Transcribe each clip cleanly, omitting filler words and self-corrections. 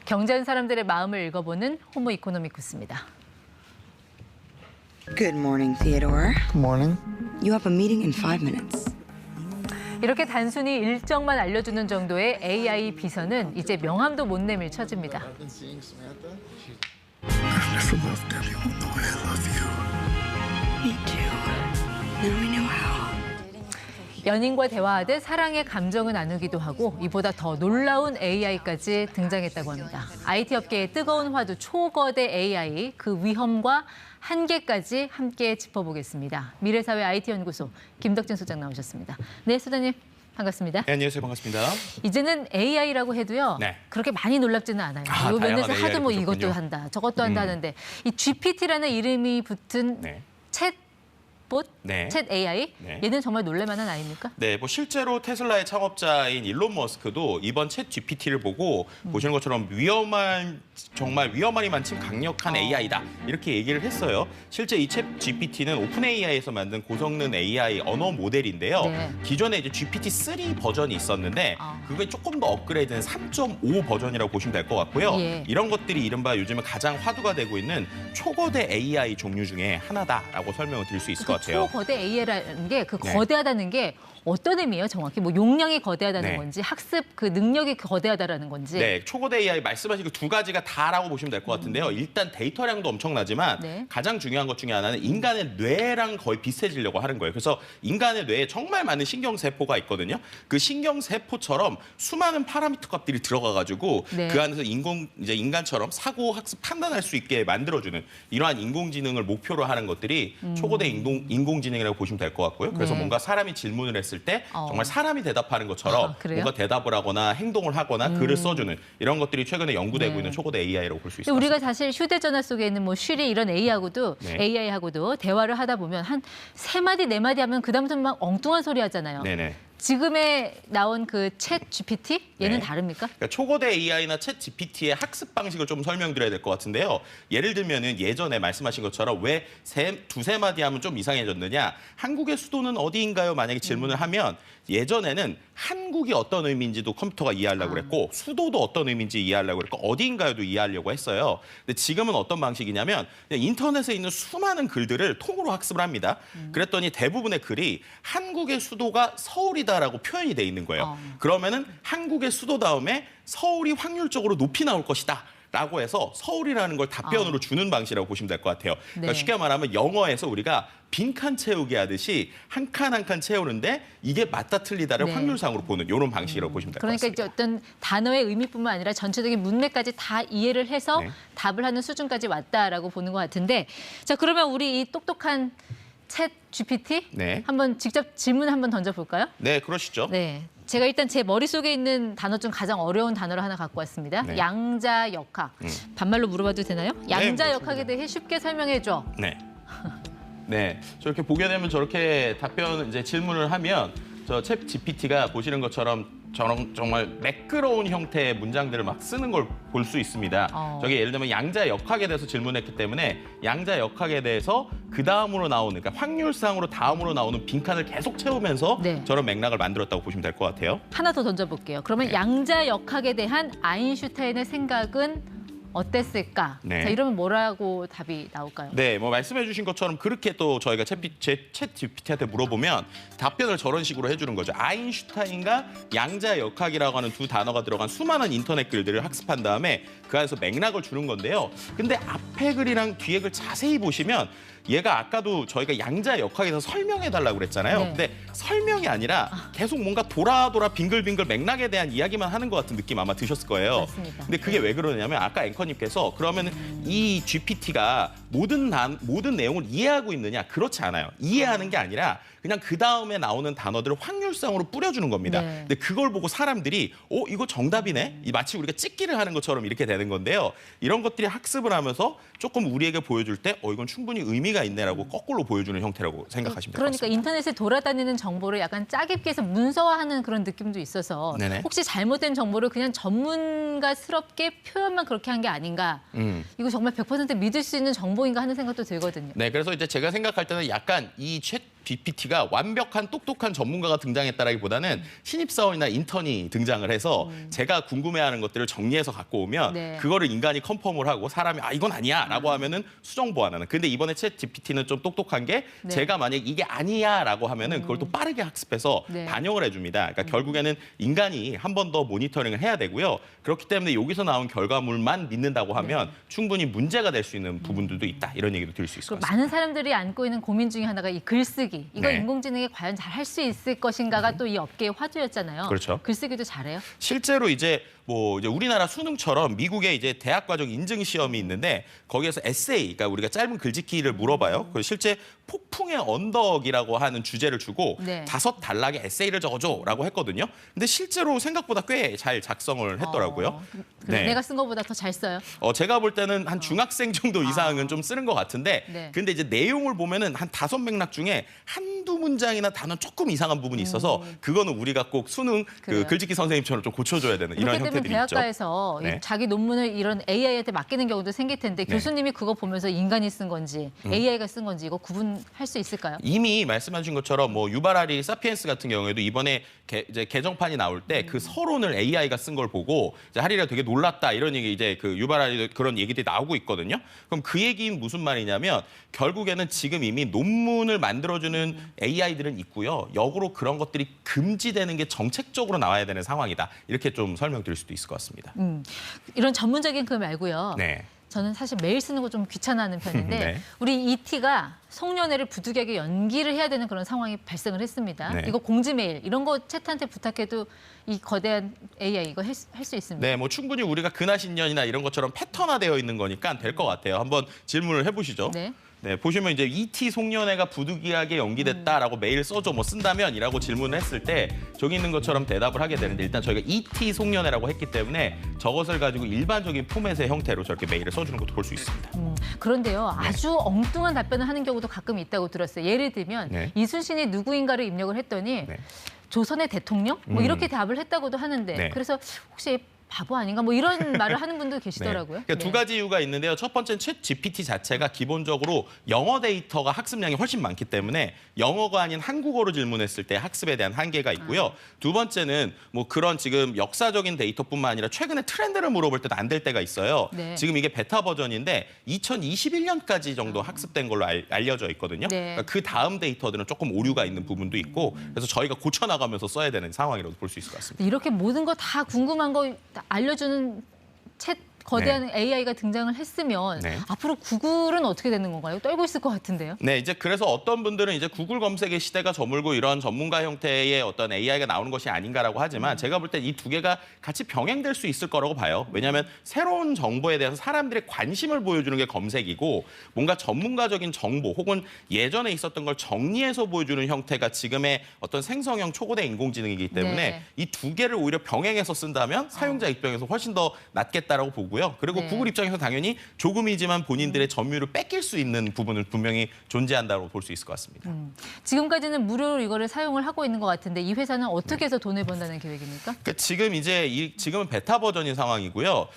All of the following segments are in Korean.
경제하는 사람들의 마음을 읽어보는 호모 이코노미쿠스입니다. Good morning, Theodore. Good morning. You have a meeting in 5 minutes. 이렇게 단순히 일정만 알려주는 정도의 AI 비서는 이제 명함도 못 내밀 처지입니다. I've been seeing Samantha. I've never loved anyone the way I love you. Me too. Now we know how. 연인과 대화하듯 사랑의 감정을 나누기도 하고 이보다 더 놀라운 AI까지 등장했다고 합니다. IT 업계의 뜨거운 화두 초거대 AI, 그 위험과 한계까지 함께 짚어보겠습니다. 미래사회 IT연구소 김덕진 소장 나오셨습니다. 네, 소장님 반갑습니다. 네, 안녕하세요. 반갑습니다. 이제는 AI라고 해도요. 네. 그렇게 많이 놀랍지는 않아요. 아, 요 몇 년째 다양한 하도 뭐 AI를 이것도 보셨군요. 한다, 저것도 한다 하는데 이 GPT라는 이름이 붙은 네. 챗봇, 네. 챗 AI, 네. 얘는 정말 놀랄만한 아이입니까? 네, 뭐 실제로 테슬라의 창업자인 일론 머스크도 이번 챗 GPT를 보고 보시는 것처럼 정말 위험하니만큼 강력한 AI다 이렇게 얘기를 했어요. 실제 이 챗 GPT는 오픈 AI에서 만든 고성능 AI 언어 모델인데요. 네. 기존에 이제 GPT-3 버전이 있었는데 그게 조금 더 업그레이드된 3.5 버전이라고 보시면 될 것 같고요. 예. 이런 것들이 이른바 요즘에 가장 화두가 되고 있는 초거대 AI 종류 중에 하나다라고 설명을 드릴 수 있을 것 같아요. 초거대 AI라는 게 그 네. 거대하다는 게 어떤 의미예요, 정확히? 뭐 용량이 거대하다는 네. 건지, 학습 그 능력이 거대하다는 건지. 네, 초거대 AI 말씀하신 그 두 가지가 다라고 보시면 될 것 같은데요. 일단 데이터량도 엄청나지만 네. 가장 중요한 것 중에 하나는 인간의 뇌랑 거의 비슷해지려고 하는 거예요. 그래서 인간의 뇌에 정말 많은 신경세포가 있거든요. 그 신경세포처럼 수많은 파라미터 값들이 들어가가지고 네. 그 안에서 이제 인간처럼 사고, 학습, 판단할 수 있게 만들어주는 이러한 인공지능을 목표로 하는 것들이 초거대 인공지능이라고 보시면 될 것 같고요. 그래서 네. 뭔가 사람이 질문을 했을 때 정말 사람이 대답하는 것처럼 아, 그래요? 뭔가 대답을 하거나 행동을 하거나 글을 써주는 이런 것들이 최근에 연구되고 네. 있는 초거대 AI라고 볼 수 근데 있습니다. 우리가 사실 휴대전화 속에 있는 뭐 쉬리 이런 AI하고도 네. AI하고도 대화를 하다 보면 한 세 마디 네 마디 하면 그다음부터 막 엉뚱한 소리 하잖아요. 네네. 지금에 나온 그 챗 GPT 얘는 네. 다릅니까? 그러니까 초거대 AI나 챗 GPT의 학습 방식을 좀 설명드려야 될 것 같은데요. 예를 들면은 예전에 말씀하신 것처럼 왜 두세 마디 하면 좀 이상해졌느냐. 한국의 수도는 어디인가요? 만약에 질문을 하면 예전에는 한국이 어떤 의미인지도 컴퓨터가 이해하려고 그랬고 수도도 어떤 의미인지 이해하려고 그랬고 어디인가요도 이해하려고 했어요. 근데 지금은 어떤 방식이냐면 그냥 인터넷에 있는 수많은 글들을 통으로 학습을 합니다. 그랬더니 대부분의 글이 한국의 수도가 서울이다라고 표현이 돼 있는 거예요. 그러면은 한국의 수도 다음에 서울이 확률적으로 높이 나올 것이다. 라고 해서 서울이라는 걸 답변으로 주는 방식이라고 보시면 될 것 같아요. 그러니까 네. 쉽게 말하면 영어에서 우리가 빈칸 채우기 하듯이 한 칸 한 칸 채우는데 이게 맞다 틀리다를 네. 확률상으로 보는 이런 방식이라고 보시면 될 것 그러니까 같습니다. 이제 어떤 단어의 의미뿐만 아니라 전체적인 문맥까지 다 이해를 해서 네. 답을 하는 수준까지 왔다라고 보는 것 같은데, 자 그러면 우리 이 똑똑한 챗 GPT 네. 한번 직접 질문 한번 던져볼까요? 네, 그러시죠. 네. 제가 일단 제 머릿속에 있는 단어 중 가장 어려운 단어를 하나 갖고 왔습니다. 네. 양자역학. 반말로 물어봐도 되나요? 양자역학에 물어보세요. 대해 쉽게 설명해 줘. 네. 네, 저렇게 보게 되면 저렇게 이제 질문을 하면 저 챗 GPT가 보시는 것처럼 정말 매끄러운 형태의 문장들을 막 쓰는 걸 볼 수 있습니다. 저게 예를 들면 양자역학에 대해서 질문했기 때문에 양자역학에 대해서 그 다음으로 나오는, 그러니까 확률상으로 다음으로 나오는 빈칸을 계속 채우면서 네. 저런 맥락을 만들었다고 보시면 될 것 같아요. 하나 더 던져볼게요. 그러면 네. 양자역학에 대한 아인슈타인의 생각은 어땠을까? 네. 자, 이러면 뭐라고 답이 나올까요? 네, 뭐 말씀해 주신 것처럼 그렇게 또 저희가 챗 GPT한테 물어보면 답변을 저런 식으로 해주는 거죠. 아인슈타인과 양자역학이라고 하는 두 단어가 들어간 수많은 인터넷 글들을 학습한 다음에 그 안에서 맥락을 주는 건데요. 근데 앞에 글이랑 뒤에 글 자세히 보시면 얘가 아까도 저희가 양자역학에서 설명해달라고 그랬잖아요. 네. 근데 설명이 아니라 계속 뭔가 돌아 빙글빙글 맥락에 대한 이야기만 하는 것 같은 느낌 아마 드셨을 거예요. 맞습니다. 근데 그게 왜 그러냐면 아까 앵커님께서 그러면 이 GPT가 모든 내용을 이해하고 있느냐? 그렇지 않아요. 이해하는 게 아니라 그냥 그 다음에 나오는 단어들을 확률상으로 뿌려주는 겁니다. 네. 근데 그걸 보고 사람들이 이거 정답이네? 마치 우리가 찍기를 하는 것처럼 이렇게 되는 건데요. 이런 것들이 학습을 하면서 조금 우리에게 보여줄 때 이건 충분히 의미가 있네라고 거꾸로 보여주는 형태라고 생각하시면 될 것 그러니까 같습니다. 인터넷에 돌아다니는 정보를 약간 짜깁기 해서 문서화하는 그런 느낌도 있어서 네네. 혹시 잘못된 정보를 그냥 전문가스럽게 표현만 그렇게 한 게 아닌가. 이거 정말 100% 믿을 수 있는 정보인가 하는 생각도 들거든요. 네, 그래서 이제 제가 생각할 때는 약간 이 챗 GPT가 완벽한 똑똑한 전문가가 등장했다라기보다는 신입사원이나 인턴이 등장을 해서 제가 궁금해하는 것들을 정리해서 갖고 오면 네. 그거를 인간이 컨펌을 하고 사람이 이건 아니야라고 하면은 수정 보완하는. 근데 이번에 챗 GPT는 좀 똑똑한 게 네. 제가 만약 이게 아니야라고 하면은 그걸 또 빠르게 학습해서 네. 반영을 해줍니다. 그러니까 결국에는 인간이 한 번 더 모니터링을 해야 되고요. 그렇기 때문에 여기서 나온 결과물만 믿는다고 하면 충분히 문제가 될 수 있는 부분들도 있다. 이런 얘기도 드릴 수 있을 것 그리고 같습니다. 많은 사람들이 안고 있는 고민 중에 하나가 이 글쓰기. 이거 네. 인공지능이 과연 잘 할 수 있을 것인가가 또 이 업계의 화두였잖아요. 그렇죠. 글쓰기도 잘해요? 실제로 이제 우리나라 수능처럼 미국에 이제 대학 과정 인증 시험이 있는데 거기에서 에세이, 그러니까 우리가 짧은 글짓기를 물어봐요. 그래서 실제 폭풍의 언덕이라고 하는 주제를 주고 네. 5단락의 에세이를 적어줘라고 했거든요. 근데 실제로 생각보다 꽤 잘 작성을 했더라고요. 그래, 네. 내가 쓴 것보다 더 잘 써요? 제가 볼 때는 한 중학생 정도 이상은 좀 쓰는 것 같은데 네. 근데 이제 내용을 보면은 한 5맥락 중에 한두 문장이나 단어 조금 이상한 부분이 있어서 그거는 우리가 꼭 수능 그래요. 글짓기 선생님처럼 좀 고쳐줘야 되는 이런 그렇기 때문에 형태들이 있죠. 대학가에서 이 네. 자기 논문을 이런 AI한테 맡기는 경우도 생길 텐데 네. 교수님이 그거 보면서 인간이 쓴 건지 AI가 쓴 건지 이거 구분할 수 있을까요? 이미 말씀하신 것처럼 유발하리 사피엔스 같은 경우에도 이번에 이제 개정판이 나올 때 그 서론을 AI가 쓴 걸 보고 이제 하리가 되게 놀랐다 이런 얘기 이제 그 유발하리 그런 얘기들이 나오고 있거든요. 그럼 그 얘기는 무슨 말이냐면 결국에는 지금 이미 논문을 만들어주는 AI들은 있고요. 역으로 그런 것들이 금지되는 게 정책적으로 나와야 되는 상황이다. 이렇게 좀 설명드릴 수도 있을 것 같습니다. 이런 전문적인 글 말고요. 네. 저는 사실 매일 쓰는 거 좀 귀찮아하는 편인데 네. 우리 ET가 송년회를 부득이하게 연기를 해야 되는 그런 상황이 발생을 했습니다. 네. 이거 공지 메일 이런 거 챗한테 부탁해도 이 거대한 AI 이거 할 수 있습니다. 네, 충분히 우리가 근하신년이나 이런 것처럼 패턴화되어 있는 거니까 될 것 같아요. 한번 질문을 해보시죠. 네. 네, 보시면 이제 ET 송년회가 부득이하게 연기됐다라고 메일 써줘 쓴다면이라고 질문을 했을 때 저기 있는 것처럼 대답을 하게 되는데 일단 저희가 ET 송년회라고 했기 때문에 저것을 가지고 일반적인 포맷의 형태로 저렇게 메일을 써주는 것도 볼 수 있습니다. 그런데요, 아주 엉뚱한 답변을 하는 경우도 가끔 있다고 들었어요. 예를 들면 네. 이순신이 누구인가를 입력을 했더니 네. 조선의 대통령? 뭐 이렇게 답을 했다고도 하는데 네. 그래서 혹시 바보 아닌가? 뭐 이런 말을 하는 분도 계시더라고요. 그러니까 두 가지 이유가 있는데요. 첫 번째는 챗 GPT 자체가 기본적으로 영어 데이터가 학습량이 훨씬 많기 때문에 영어가 아닌 한국어로 질문했을 때 학습에 대한 한계가 있고요. 두 번째는 그런 지금 역사적인 데이터뿐만 아니라 최근에 트렌드를 물어볼 때도 안 될 때가 있어요. 네. 지금 이게 베타 버전인데 2021년까지 정도 학습된 걸로 알려져 있거든요. 네. 그러니까 그 다음 데이터들은 조금 오류가 있는 부분도 있고 그래서 저희가 고쳐나가면서 써야 되는 상황이라고 볼 수 있을 것 같습니다. 이렇게 모든 거 다 궁금한 거 알려주는 챗 거대한 AI가 등장을 했으면 네. 앞으로 구글은 어떻게 되는 건가요? 떨고 있을 것 같은데요. 네, 이제 그래서 어떤 분들은 이제 구글 검색의 시대가 저물고 이런 전문가 형태의 어떤 AI가 나오는 것이 아닌가라고 하지만 제가 볼 때 이 두 개가 같이 병행될 수 있을 거라고 봐요. 왜냐하면 새로운 정보에 대해서 사람들의 관심을 보여주는 게 검색이고 뭔가 전문가적인 정보 혹은 예전에 있었던 걸 정리해서 보여주는 형태가 지금의 어떤 생성형 초고대 인공지능이기 때문에 네. 이 두 개를 오히려 병행해서 쓴다면 사용자 입장에서 훨씬 더 낫겠다라고 보고요. 그리고 네. 구글 입장에서 당연히 조금이지만 본인들의 점유율을 뺏길 수 있는 부분은 분명히 존재한다고 볼 수 있을 것 같습니다. 지금까지는 무료로 이거를 사용을 하고 있는 것 같은데 이 회사는 어떻게 해서 돈을 번다는 계획입니까? 그러니까 지금 이제 지금은 베타 버전인 상황이고요.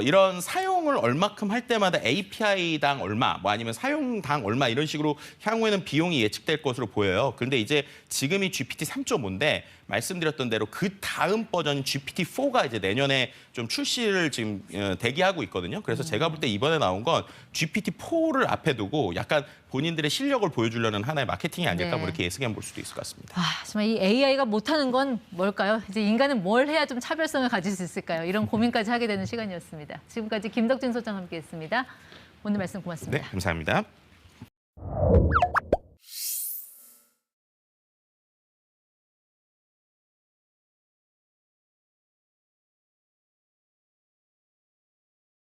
이런 사용을 얼마큼 할 때마다 API당 얼마, 아니면 사용당 얼마 이런 식으로 향후에는 비용이 예측될 것으로 보여요. 그런데 이제 지금이 GPT 3.5인데 말씀드렸던 대로 그 다음 버전인 GPT-4가 이제 내년에 좀 출시를 지금 대기하고 있거든요. 그래서 제가 볼 때 이번에 나온 건 GPT-4를 앞에 두고 약간 본인들의 실력을 보여주려는 하나의 마케팅이 아닐까 네. 이렇게 예상해 볼 수도 있을 것 같습니다. 정말 이 AI가 못하는 건 뭘까요? 이제 인간은 뭘 해야 좀 차별성을 가질 수 있을까요? 이런 고민까지 하게 되는 시간이었습니다. 지금까지 김덕진 소장 함께했습니다. 오늘 말씀 고맙습니다. 네, 감사합니다.